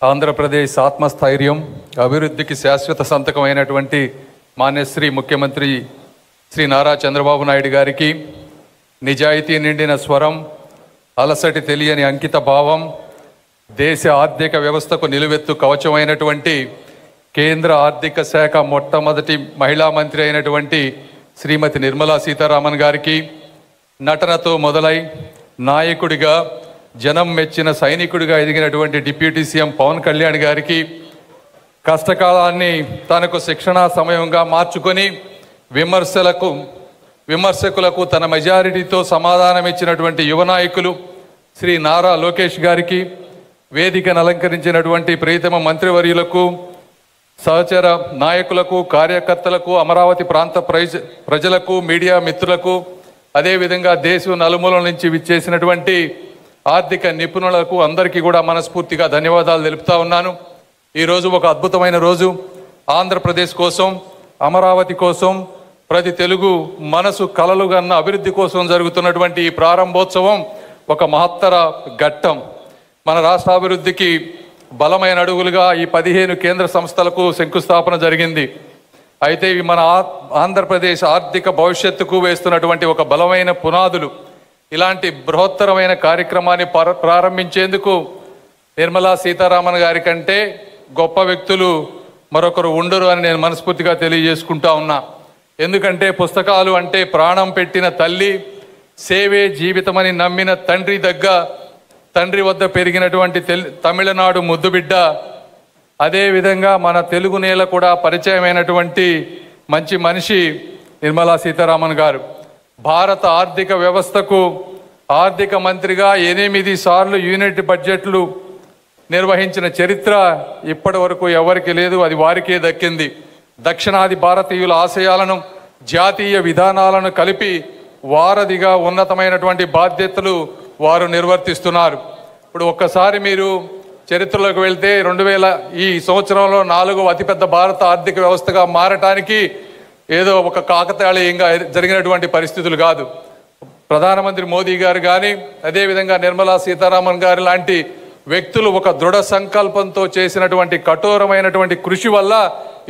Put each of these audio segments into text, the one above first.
ఆంధ్రప్రదేశ్ ఆత్మస్థైర్యం అభివృద్ధికి శాశ్వత సంతకమైనటువంటి మాన్యశ్రీ ముఖ్యమంత్రి శ్రీ నారా చంద్రబాబు నాయుడు గారికి నిజాయితీ నిండిన స్వరం, అలసటి తెలియని అంకిత భావం, దేశ ఆర్థిక వ్యవస్థకు నిలువెత్తు కవచమైనటువంటి కేంద్ర ఆర్థిక శాఖ మొట్టమొదటి మహిళా మంత్రి అయినటువంటి శ్రీమతి నిర్మలా సీతారామన్ గారికి, నటనతో మొదలై నాయకుడిగా జనం మెచ్చిన సైనికుడిగా ఎదిగినటువంటి డిప్యూటీ సీఎం పవన్ కళ్యాణ్ గారికి, కష్టకాలాన్ని తనకు శిక్షణా సమయంగా మార్చుకొని విమర్శకులకు తన మెజారిటీతో సమాధానం ఇచ్చినటువంటి యువ నాయకులు శ్రీ నారా లోకేష్ గారికి, వేదికను అలంకరించినటువంటి ప్రియతమ మంత్రివర్యులకు, సహచర నాయకులకు, కార్యకర్తలకు, అమరావతి ప్రాంత ప్రజలకు, మీడియా మిత్రులకు, అదేవిధంగా దేశం నలుమూలల నుంచి విచ్చేసినటువంటి ఆర్థిక నిపుణులకు అందరికీ కూడా మనస్ఫూర్తిగా ధన్యవాదాలు తెలుపుతా ఉన్నాను. ఈరోజు ఒక అద్భుతమైన రోజు. ఆంధ్రప్రదేశ్ కోసం, అమరావతి కోసం, ప్రతి తెలుగు మనసు కలలు కన్న అభివృద్ధి కోసం జరుగుతున్నటువంటి ఈ ప్రారంభోత్సవం ఒక మహత్తర ఘట్టం. మన రాష్ట్ర అభివృద్ధికి బలమైన అడుగులుగా ఈ 15 కేంద్ర సంస్థలకు శంకుస్థాపన జరిగింది. అయితే ఇవి మన ఆంధ్రప్రదేశ్ ఆర్థిక భవిష్యత్తుకు వేస్తున్నటువంటి ఒక బలమైన పునాదులు. ఇలాంటి బృహత్తరమైన కార్యక్రమాన్ని ప్రారంభించేందుకు నిర్మలా సీతారామన్ గారి కంటే గొప్ప వ్యక్తులు మరొకరు ఉండరు అని నేను మనస్ఫూర్తిగా తెలియజేసుకుంటా ఉన్నా. ఎందుకంటే పుస్తకాలు అంటే ప్రాణం పెట్టిన తల్లి, సేవే జీవితమని నమ్మిన తండ్రి వద్ద పెరిగినటువంటి తమిళనాడు ముద్దుబిడ్డ, అదేవిధంగా మన తెలుగు నేల కూడా పరిచయమైనటువంటి మంచి మనిషి నిర్మలా సీతారామన్ గారు. భారత ఆర్థిక వ్యవస్థకు ఆర్థిక మంత్రిగా 8 సార్లు యూనిట్ బడ్జెట్లు నిర్వహించిన చరిత్ర ఇప్పటి వరకు ఎవరికి లేదు, అది వారికే దక్కింది. దక్షిణాది భారతీయుల ఆశయాలను, జాతీయ విధానాలను కలిపి వారధిగా ఉన్నతమైనటువంటి బాధ్యతలు వారు నిర్వర్తిస్తున్నారు. ఇప్పుడు ఒక్కసారి మీరు చరిత్రలోకి వెళ్తే 2000 ఈ సంవత్సరంలో 4వ అతిపెద్ద భారత ఆర్థిక వ్యవస్థగా మారటానికి ఏదో ఒక కాకతాళీయంగా జరిగినటువంటి పరిస్థితులు కాదు. ప్రధానమంత్రి మోదీ గారు కానీ, అదేవిధంగా నిర్మలా సీతారామన్ గారు లాంటి వ్యక్తులు ఒక దృఢ సంకల్పంతో చేసినటువంటి కఠోరమైనటువంటి కృషి వల్ల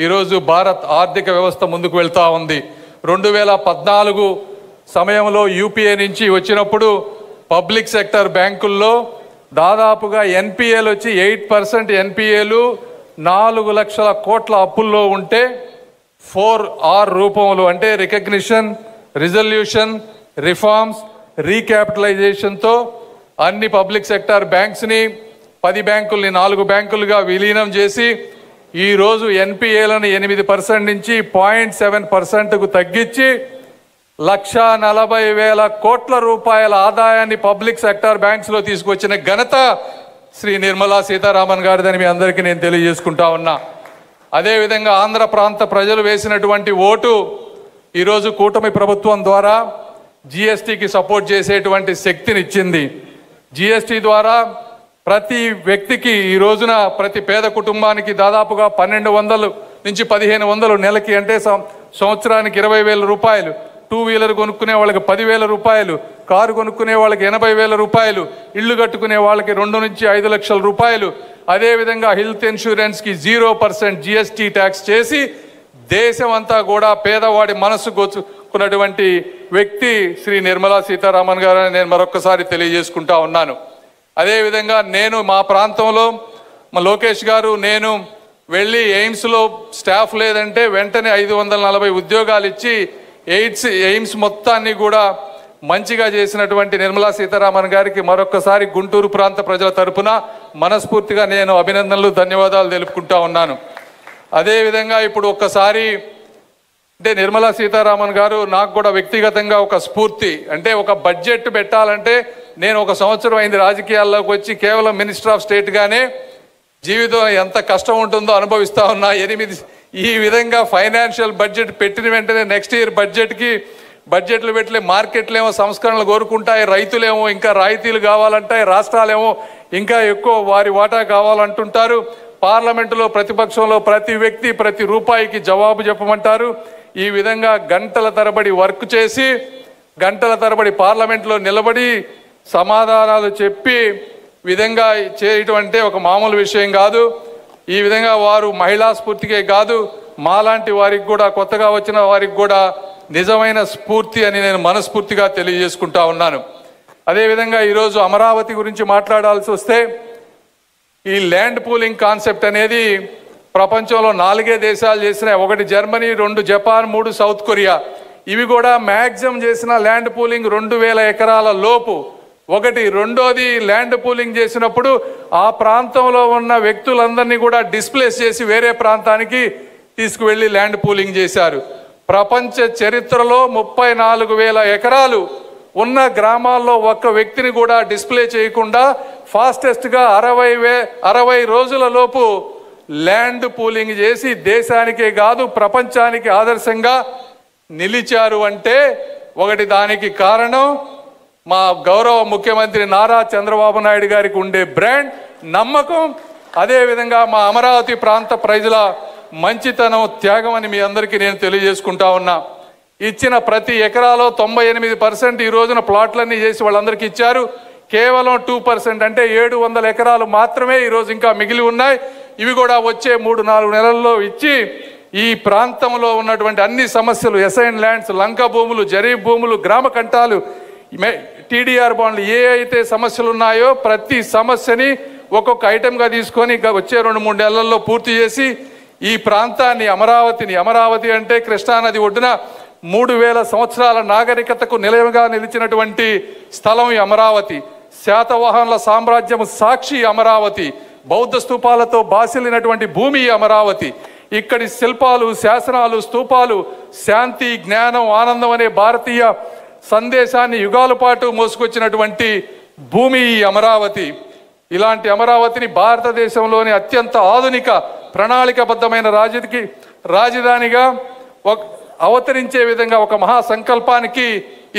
ఈరోజు భారత్ ఆర్థిక వ్యవస్థ ముందుకు వెళ్తూ ఉంది. 2014 సమయంలో యూపీఏ నుంచి వచ్చినప్పుడు పబ్లిక్ సెక్టర్ బ్యాంకుల్లో దాదాపుగా ఎన్పిఏలు వచ్చి 8% ఎన్పిఏలు 4 లక్షల కోట్ల అప్పుల్లో ఉంటే 4R రూపంలో, అంటే రికగ్నిషన్, రిజల్యూషన్, రిఫార్మ్స్, రీక్యాపిటలైజేషన్తో అన్ని పబ్లిక్ సెక్టార్ బ్యాంక్స్ని 10 బ్యాంకుల్ని 4 బ్యాంకులుగా విలీనం చేసి ఈరోజు ఎన్పిఏలను 8% నుంచి 0.7%కు తగ్గించి 1,40,000 కోట్ల రూపాయల ఆదాయాన్ని పబ్లిక్ సెక్టార్ బ్యాంక్స్లో తీసుకొచ్చిన ఘనత శ్రీ నిర్మలా సీతారామన్ గారిదని మీ అందరికీ నేను తెలియజేసుకుంటా ఉన్నా. అదేవిధంగా ఆంధ్ర ప్రాంత ప్రజలు వేసినటువంటి ఓటు ఈరోజు కూటమి ప్రభుత్వం ద్వారా జిఎస్టీకి సపోర్ట్ చేసేటువంటి శక్తినిచ్చింది. జిఎస్టీ ద్వారా ప్రతి వ్యక్తికి ఈ రోజున ప్రతి పేద కుటుంబానికి దాదాపుగా 1,200 నుంచి 1,500 నెలకి, అంటే సంవత్సరానికి 20,000 రూపాయలు, 2 వీలర్ కొనుక్కునే వాళ్ళకి 10,000 రూపాయలు, కారు కొనుక్కునే వాళ్ళకి 80,000 రూపాయలు, ఇల్లు కట్టుకునే వాళ్ళకి 2 నుంచి 5 లక్షల రూపాయలు, అదేవిధంగా హెల్త్ ఇన్సూరెన్స్కి 0% జిఎస్టీ ట్యాక్స్ చేసి దేశం అంతా కూడా పేదవాడి మనసు గోచుకున్నటువంటి వ్యక్తి శ్రీ నిర్మలా సీతారామన్ గారు అని నేను మరొక్కసారి తెలియజేసుకుంటా ఉన్నాను. అదేవిధంగా నేను మా ప్రాంతంలో మా లోకేష్ గారు నేను వెళ్ళి ఎయిమ్స్లో స్టాఫ్ లేదంటే వెంటనే 540 ఉద్యోగాలు ఇచ్చి ఎయిమ్స్ మొత్తాన్ని కూడా మంచిగా చేసినటువంటి నిర్మలా సీతారామన్ గారికి మరొక్కసారి గుంటూరు ప్రాంత ప్రజల తరపున మనస్ఫూర్తిగా నేను అభినందనలు, ధన్యవాదాలు తెలుపుకుంటా ఉన్నాను. అదేవిధంగా ఇప్పుడు ఒక్కసారి అంటే నిర్మలా సీతారామన్ గారు నాకు కూడా వ్యక్తిగతంగా ఒక స్ఫూర్తి. అంటే ఒక బడ్జెట్ పెట్టాలంటే నేను 1 సంవత్సరం అయింది రాజకీయాల్లోకి వచ్చి, కేవలం మినిస్టర్ ఆఫ్ స్టేట్గానే జీవితం ఎంత కష్టం ఉంటుందో అనుభవిస్తూ ఉన్నా. ఈ విధంగా ఫైనాన్షియల్ బడ్జెట్ పెట్టిన వెంటనే నెక్స్ట్ ఇయర్ బడ్జెట్లు పెట్టలే, మార్కెట్లేమో సంస్కరణలు కోరుకుంటాయి, రైతులేమో ఇంకా రాయితీలు కావాలంటాయి, రాష్ట్రాలేమో ఇంకా ఎక్కువ వారి వాటా కావాలంటుంటారు, పార్లమెంటులో ప్రతిపక్షంలో ప్రతి వ్యక్తి ప్రతి రూపాయికి జవాబు చెప్పమంటారు. ఈ విధంగా గంటల తరబడి వర్క్ చేసి, గంటల తరబడి పార్లమెంట్లో నిలబడి సమాధానాలు చెప్పి విధంగా చేయటం అంటే ఒక మామూలు విషయం కాదు. ఈ విధంగా వారు మహిళా స్ఫూర్తికే కాదు, మాలాంటి వారికి కూడా, కొత్తగా వచ్చిన వారికి కూడా నిజమైన స్ఫూర్తి అని నేను మనస్ఫూర్తిగా తెలియజేసుకుంటా ఉన్నాను. అదేవిధంగా ఈరోజు అమరావతి గురించి మాట్లాడాల్సి వస్తే, ఈ ల్యాండ్ పూలింగ్ కాన్సెప్ట్ అనేది ప్రపంచంలో 4 దేశాలు చేసినాయి. 1 జర్మనీ, 2 జపాన్, 3 సౌత్ కొరియా. ఇవి కూడా మ్యాక్సిమం చేసిన ల్యాండ్ పూలింగ్ 2000 ఎకరాల లోపు. రెండోది ల్యాండ్ పూలింగ్ చేసినప్పుడు ఆ ప్రాంతంలో ఉన్న వ్యక్తులందరినీ కూడా డిస్ప్లేస్ చేసి వేరే ప్రాంతానికి తీసుకువెళ్ళి ల్యాండ్ పూలింగ్ చేశారు. ప్రపంచ చరిత్రలో 34,000 ఎకరాలు ఉన్న గ్రామాల్లో ఒక్క వ్యక్తిని కూడా డిస్ప్లే చేయకుండా ఫాస్టెస్ట్గా 60 రోజుల లోపు ల్యాండ్ పూలింగ్ చేసి దేశానికే కాదు ప్రపంచానికి ఆదర్శంగా నిలిచారు. అంటే దానికి కారణం మా గౌరవ ముఖ్యమంత్రి నారా చంద్రబాబు నాయుడు గారికి ఉండే బ్రాండ్, నమ్మకం, అదేవిధంగా మా అమరావతి ప్రాంత ప్రజల మంచితనం, త్యాగం అని మీ అందరికీ నేను తెలియజేసుకుంటా ఉన్నా. ఇచ్చిన ప్రతి ఎకరాలో 98% ఈ రోజున ప్లాట్లన్నీ చేసి వాళ్ళందరికీ ఇచ్చారు. కేవలం 2% అంటే 700 ఎకరాలు మాత్రమే ఈరోజు ఇంకా మిగిలి ఉన్నాయి. ఇవి కూడా వచ్చే 3-4 నెలల్లో ఇచ్చి ఈ ప్రాంతంలో ఉన్నటువంటి అన్ని సమస్యలు, ఎసైన్ ల్యాండ్స్, లంక భూములు, జరీబ్ భూములు, గ్రామ కంటాలు, టీడీఆర్ బాండ్లు, ఏ అయితే సమస్యలు ఉన్నాయో ప్రతి సమస్యని ఒక్కొక్క ఐటెంగా తీసుకొని వచ్చే 2-3 నెలల్లో పూర్తి చేసి ఈ ప్రాంతాన్ని, అమరావతి అంటే కృష్ణానది ఒడ్డున 3000 సంవత్సరాల నాగరికతకు నిలయంగా నిలిచినటువంటి స్థలం ఈ అమరావతి. శాతవాహనుల సామ్రాజ్యం సాక్షి అమరావతి. బౌద్ధ స్తూపాలతో బాసిల్లినటువంటి భూమి అమరావతి. ఇక్కడి శిల్పాలు, శాసనాలు, స్తూపాలు శాంతి, జ్ఞానం, ఆనందం అనే భారతీయ సందేశాన్ని యుగాల పాటు మోసుకొచ్చినటువంటి భూమి ఈ అమరావతి. ఇలాంటి అమరావతిని భారతదేశంలోని అత్యంత ఆధునిక ప్రణాళికబద్ధమైన రాజధానిగా అవతరించే విధంగా ఒక మహా సంకల్పానికి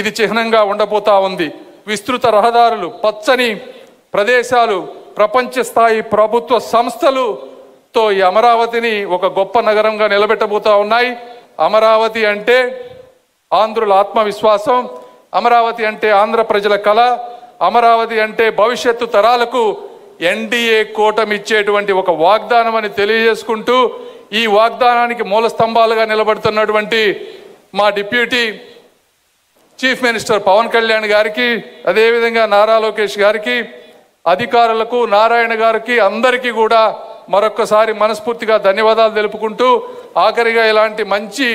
ఇది చిహ్నంగా ఉండబోతా ఉంది. విస్తృత రహదారులు, పచ్చని ప్రదేశాలు, ప్రపంచ స్థాయి ప్రభుత్వ సంస్థలుతో ఈ అమరావతిని ఒక గొప్ప నగరంగా నిలబెట్టబోతా ఉన్నాయి. అమరావతి అంటే ఆంధ్రుల ఆత్మవిశ్వాసం, అమరావతి అంటే ఆంధ్ర ప్రజల కళ, అమరావతి అంటే భవిష్యత్తు తరాలకు ఎన్డీఏ కూటమి ఇచ్చేటువంటి ఒక వాగ్దానం అని తెలియజేసుకుంటూ, ఈ వాగ్దానానికి మూల స్తంభాలుగా నిలబడుతున్నటువంటి మా deputy chief minister Pawan Kalyan గారికి, అదేవిధంగా నారా లోకేష్ గారికి, అధికారులకు, నారాయణ గారికి, అందరికీ కూడా మరొక్కసారి మనస్ఫూర్తిగా ధన్యవాదాలు తెలుపుకుంటూ, ఆఖరిగా ఇలాంటి మంచి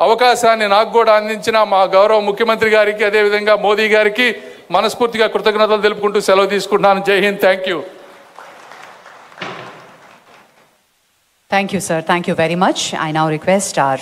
అవకాశాన్ని నాకు కూడా అందించిన మా గౌరవ ముఖ్యమంత్రి గారికి, అదేవిధంగా మోదీ గారికి మనస్ఫూర్తిగా కృతజ్ఞతలు తెలుపుకుంటూ సెలవు తీసుకుంటున్నాను. జై Hind. Thank you. Thank you, sir. Thank you very much. I now request our